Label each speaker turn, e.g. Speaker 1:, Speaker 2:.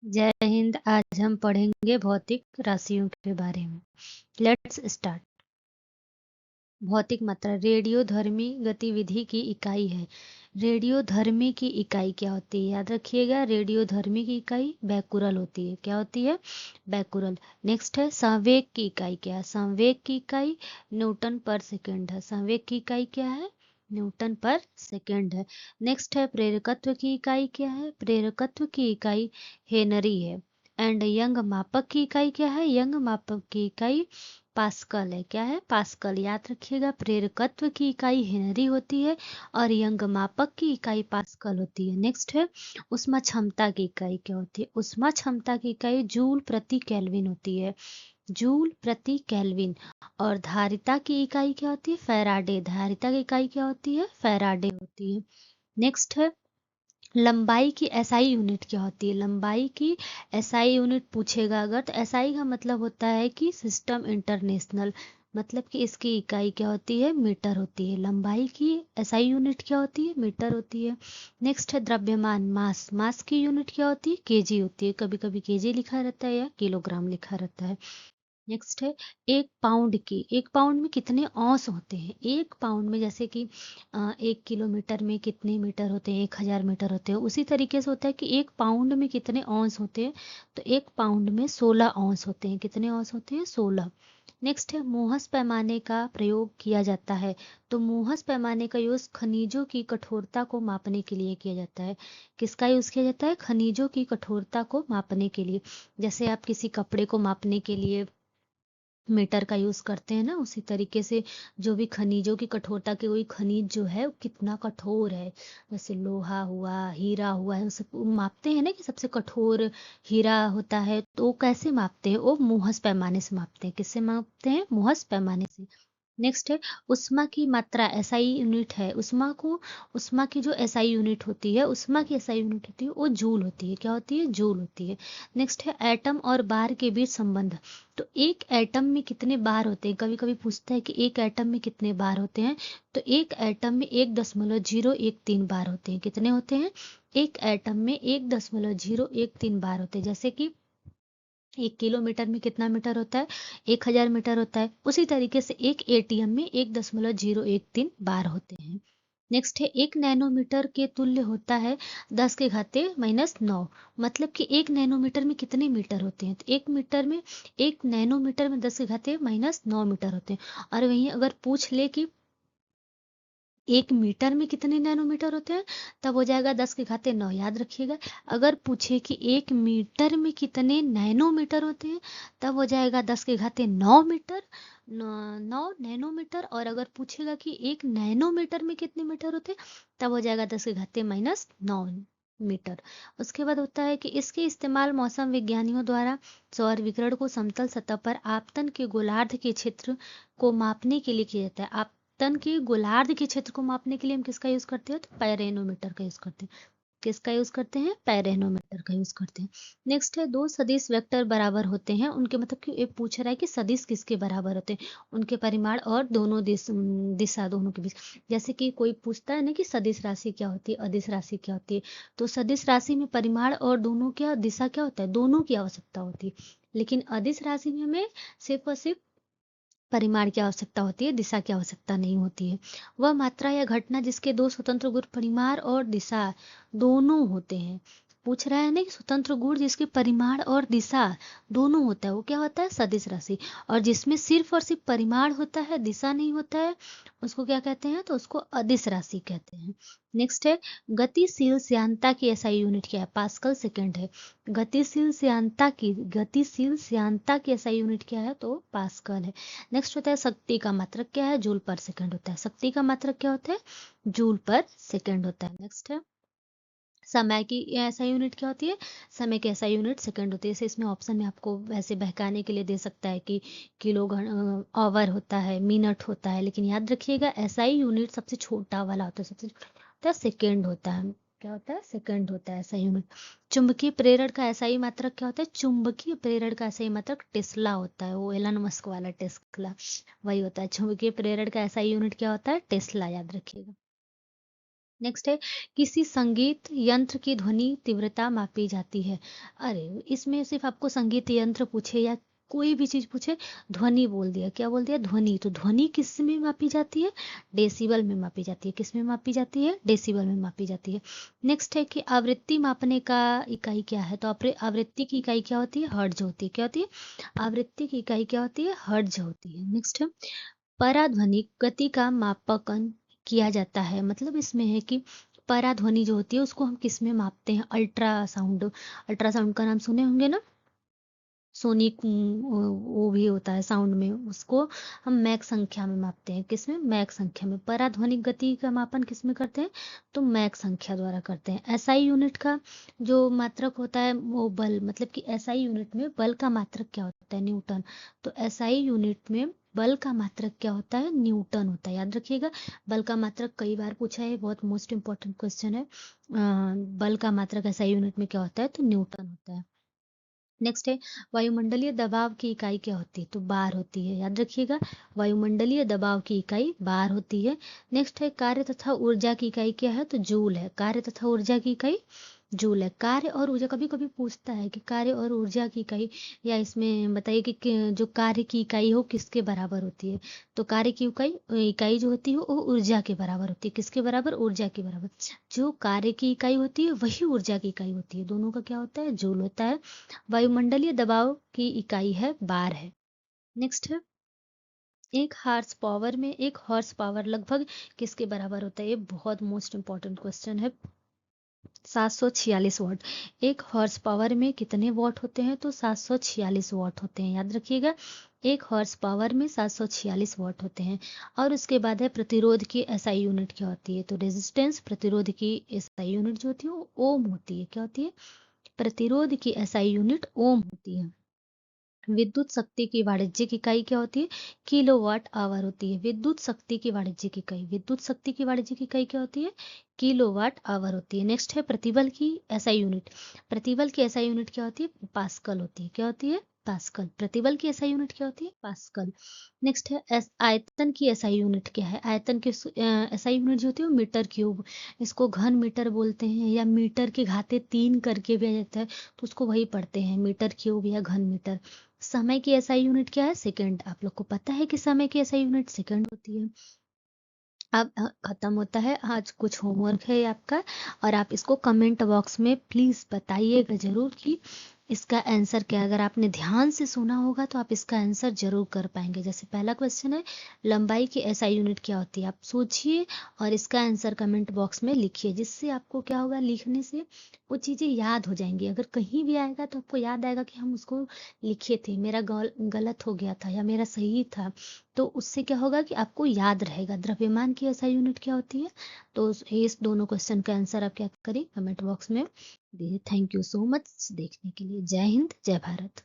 Speaker 1: जय हिंद। आज हम पढ़ेंगे भौतिक राशियों के बारे में। Let's start. भौतिक मात्रा रेडियोधर्मी गतिविधि की इकाई है। रेडियोधर्मी की इकाई क्या होती है? याद रखिएगा, रेडियोधर्मी की इकाई बैकुरल होती है। क्या होती है? बैकुरल। नेक्स्ट है संवेग की इकाई। क्या है संवेग की इकाई? न्यूटन पर सेकेंड है। संवेग की इकाई क्या है? न्यूटन पर सेकेंड है। नेक्स्ट है प्रेरकत्व की इकाई। क्या है प्रेरकत्व की इकाई? हेनरी है। एंड यंग मापक की इकाई क्या है? यंग मापक की इकाई पास्कल है। क्या है? पास्कल। याद रखिएगा, प्रेरकत्व की इकाई हेनरी होती है और यंग मापक की इकाई पास्कल होती है। नेक्स्ट है उष्मा क्षमता की इकाई। क्या होती है? उष्मा क्षमता की इकाई जूल प्रति केल्विन होती है। जूल प्रति केल्विन। और धारिता की इकाई क्या होती है? फैराडे। धारिता की इकाई क्या होती है? फैराडे होती है। नेक्स्ट है लंबाई की एसआई यूनिट। क्या होती है? लंबाई की एसआई यूनिट पूछेगा अगर, तो एसआई का मतलब होता है कि सिस्टम इंटरनेशनल, मतलब कि इसकी इकाई क्या होती है? मीटर होती है। लंबाई की एसआई यूनिट क्या होती है? मीटर होती है। नेक्स्ट है द्रव्यमान मास। मास की यूनिट क्या होती है? केजी होती है। कभी कभी केजी लिखा रहता है या किलोग्राम लिखा रहता है। नेक्स्ट है एक पाउंड की। एक पाउंड में कितने औंस होते हैं? एक पाउंड में जैसे कि 1 किलोमीटर में कितने मीटर होते हैं? 1000 मीटर होते हैं। उसी तरीके से होता है कि एक पाउंड में कितने औंस होते हैं? तो एक पाउंड में 16 औंस होते हैं। कितने औंस होते हैं? 16। नेक्स्ट है मोहस पैमाने का प्रयोग किया जाता है। तो मोहस पैमाने का यूज खनिजों की कठोरता को मापने के लिए किया जाता है। किसका यूज किया जाता है? खनिजों की कठोरता को मापने के लिए। जैसे आप किसी कपड़े को मापने के लिए मीटर का यूज करते हैं ना, उसी तरीके से जो भी खनिजों की कठोरता के, कोई खनिज जो है वो कितना कठोर है, जैसे लोहा हुआ, हीरा हुआ है, वो सब मापते हैं ना कि सबसे कठोर हीरा होता है, तो वो कैसे मापते हैं? वो मुहस पैमाने से मापते हैं। किससे मापते हैं? मुहस पैमाने से। नेक्स्ट है उष्मा की मात्रा एसआई यूनिट है। उष्मा की जो एसआई यूनिट होती है, उष्मा की एसआई यूनिट होती है वो जूल होती है। क्या होती है? जूल होती है। नेक्स्ट है एटम और बार के बीच संबंध। तो एक एटम में कितने बार होते हैं? कभी कभी पूछता है कि एक एटम में कितने बार होते हैं। तो एक एटम में 1.013 बार होते हैं। कितने होते हैं? एक एटम में 1.013 बार होते हैं। जैसे कि 1 किलोमीटर में कितना मीटर होता है? 1000 मीटर होता है। उसी तरीके से एक एटीएम में 1.013 बार होते हैं। नेक्स्ट है एक नैनोमीटर के तुल्य होता है 10⁻⁻⁹। मतलब कि एक नैनोमीटर में कितने मीटर होते हैं? तो एक नैनोमीटर में 10⁻⁻⁹ मीटर होते हैं। और वहीं अगर पूछ ले कि 1 मीटर में कितने नैनोमीटर होते हैं, तब हो जाएगा 10⁻⁹ याद रखिएगा। अगर पूछे कि 1 मीटर में कितने नैनोमीटर होते हैं, तब हो जाएगा 10⁻⁹ मीटर, 9 नैनोमीटर। और अगर पूछेगा कि 1 नैनोमीटर में कितने मीटर होते हैं, तब हो जाएगा 10⁻⁻⁹ मीटर। उसके बाद होता है कि इसके इस्तेमाल मौसम विज्ञानियों द्वारा सौर विकिरण को समतल सतह पर आपतन के गोलार्ध के क्षेत्र को मापने के लिए किया जाता है। तन के गोलार्ध के क्षेत्र को मापने के लिए हम किसका यूज करते हैं? तो पायरेनोमीटर का यूज करते हैं। किसका यूज करते हैं? पायरेनोमीटर का यूज करते हैं। नेक्स्ट है दो सदिश वेक्टर बराबर होते हैं उनके, मतलब कि ये पूछ रहा है कि सदिश किसके बराबर होते हैं? उनके परिमाण और दोनों दिशा दोनों के बीच। जैसे कि कोई पूछता है ना कि सदिश राशि क्या होती है, अदिश राशि क्या होती है, तो सदिश राशि में परिमाण और दोनों क्या दिशा क्या होता है? दोनों की आवश्यकता होती है। लेकिन अदिश राशि में हमें सिर्फ और सिर्फ परिमाण की आवश्यकता होती है, दिशा की आवश्यकता नहीं होती है। वह मात्रा या घटना जिसके दो स्वतंत्र गुण परिमाण और दिशा दोनों होते हैं। पूछ रहा है ना कि स्वतंत्र गुण जिसके परिमाण और दिशा दोनों होता है, वो क्या होता है? सदिश राशि। और जिसमें सिर्फ और सिर्फ परिमाण होता है, दिशा नहीं होता है, उसको क्या कहते हैं? तो उसको अदिश राशि कहते हैं। नेक्स्ट है गतिशील श्यानता की एसआई यूनिट क्या है? पास्कल सेकेंड है। गतिशील श्यानता की एसआई यूनिट क्या है? तो पास्कल है। नेक्स्ट होता है शक्ति का मात्रक क्या है? जूल पर सेकंड होता है। शक्ति का मात्रक क्या होता है? जूल पर सेकंड होता है। नेक्स्ट है समय की ऐसा यूनिट क्या होती है? समय की ऐसा यूनिट सेकंड होती है। जैसे इसमें ऑप्शन में आपको वैसे बहकाने के लिए दे सकता है कि किलो आवर होता है, मिनट होता है, लेकिन याद रखिएगा ऐसा ही यूनिट सबसे छोटा वाला होता है, सबसे छोटा होता है सेकेंड होता है। क्या होता है? सेकंड होता है ऐसा यूनिट। चुंबकीय प्रेरण का ऐसा ही मात्रक क्या होता है? चुंबकीय प्रेरण का ऐसा ही मात्रक टेस्ला होता है, वो एलन मस्क वाला टेस्ला वही होता है। चुंबकीय प्रेरण का ऐसा यूनिट क्या होता है? टेस्ला, याद रखिएगा। नेक्स्ट है किसी संगीत यंत्र की ध्वनि तीव्रता मापी जाती है। अरे इसमें सिर्फ आपको संगीत यंत्र पूछे या कोई भी चीज पूछे, ध्वनि बोल दिया, क्या बोल दिया, ध्वनि। तो ध्वनि किस में मापी जाती है, डेसिबल में मापी जाती है। किस में मापी जाती है, डेसिबल में मापी जाती है। नेक्स्ट है कि आवृत्ति मापने का इकाई क्या है। तो आवृत्ति की इकाई क्या होती है, हर्ट्ज होती है। क्या होती है, आवृत्ति की इकाई क्या होती है, हर्ट्ज होती है। नेक्स्ट है पराध्वनिक गति का मापन किया जाता है। मतलब इसमें है कि पराध्वनि जो होती है उसको हम किस में मापते हैं, अल्ट्रासाउंड। अल्ट्रासाउंड का नाम सुने होंगे ना, सोनिक वो भी होता है साउंड में, उसको हम मैक संख्या में मापते हैं। किसमें, मैक संख्या में। पराध्वनिक गति का मापन किस में करते हैं, तो मैक संख्या द्वारा करते हैं। एसआई यूनिट का जो मात्रक होता है वो बल, मतलब कि एसआई यूनिट में बल का मात्रक क्या होता है, न्यूटन। तो एसआई यूनिट में बल का मात्रक क्या होता है, न्यूटन होता है। याद रखिएगा, बल का मात्रक कई बार पूछा है, बहुत मोस्ट इंपॉर्टेंट क्वेश्चन है। बल का मात्रक एसआई यूनिट में क्या होता है, तो न्यूटन होता है। नेक्स्ट है वायुमंडलीय दबाव की इकाई क्या होती है, तो बार होती है। याद रखिएगा, वायुमंडलीय दबाव की इकाई बार होती है। नेक्स्ट है कार्य तथा ऊर्जा की इकाई क्या है, तो जूल है। कार्य तथा ऊर्जा की इकाई जूल है। कार्य और ऊर्जा, कभी कभी पूछता है कि कार्य और ऊर्जा की इकाई, या इसमें बताइए कि जो कार्य की इकाई हो किसके बराबर होती है। तो कार्य की इकाई इकाई जो होती है वो ऊर्जा के बराबर होती है। किसके बराबर, ऊर्जा के बराबर। जो कार्य की इकाई होती है वही ऊर्जा की इकाई होती है। दोनों का क्या होता है, जूल होता है। वायुमंडलीय दबाव की इकाई है बार है। नेक्स्ट है एक हॉर्स पावर लगभग किसके बराबर होता है। ये बहुत मोस्ट इंपॉर्टेंट क्वेश्चन है। 746 वॉट। एक हॉर्स पावर में कितने वॉट होते हैं, तो 746 वॉट होते हैं। याद रखिएगा, एक हॉर्स पावर में 746 वॉट होते हैं। और उसके बाद है प्रतिरोध की एसआई यूनिट क्या होती है, तो रेजिस्टेंस प्रतिरोध की एसआई यूनिट जो होती है वो ओम होती है। क्या होती है, प्रतिरोध की एसआई यूनिट ओम होती है। विद्युत शक्ति की वाणिज्यिक इकाई क्या होती है, किलोवाट आवर होती है। विद्युत शक्ति की वाणिज्यिक इकाई, विद्युत शक्ति की वाणिज्यिक इकाई क्या होती है, किलोवाट आवर होती है। नेक्स्ट है प्रतिबल की एसआई यूनिट। प्रतिबल की एसआई यूनिट क्या होती है, पास्कल होती है। क्या होती है, पास्कल। प्रतिबल की एसआई यूनिट क्या होती है, पास्कल। नेक्स्ट है आयतन की एसआई यूनिट क्या है। आयतन की एसआई यूनिट जो होती है वो मीटर क्यूब, इसको घन मीटर बोलते हैं, या मीटर के घाते 3 करके भी आ जाता है, तो उसको वही पढ़ते हैं, मीटर क्यूब या घन मीटर। समय की एसआई यूनिट क्या है, सेकंड। आप लोग को पता है कि समय की एसआई यूनिट सेकंड होती है। अब खत्म होता है आज, कुछ होमवर्क है आपका, और आप इसको कमेंट बॉक्स में प्लीज बताइएगा जरूर कि इसका आंसर क्या है। अगर आपने ध्यान से सुना होगा तो आप इसका आंसर जरूर कर पाएंगे। जैसे पहला क्वेश्चन है लंबाई की एसआई यूनिट क्या होती है, आप सोचिए और इसका आंसर कमेंट बॉक्स में लिखिए, जिससे आपको क्या होगा, लिखने से वो चीज़ें याद हो जाएंगी। अगर कहीं भी आएगा तो आपको याद आएगा कि हम उसको लिखे थे, मेरा गलत हो गया था या मेरा सही था। तो उससे क्या होगा कि आपको याद रहेगा। द्रव्यमान की एसआई यूनिट क्या होती है, तो इस दोनों क्वेश्चन का आंसर आप क्या करें, कमेंट बॉक्स में दीजिए। थैंक यू सो मच देखने के लिए। जय हिंद, जय भारत।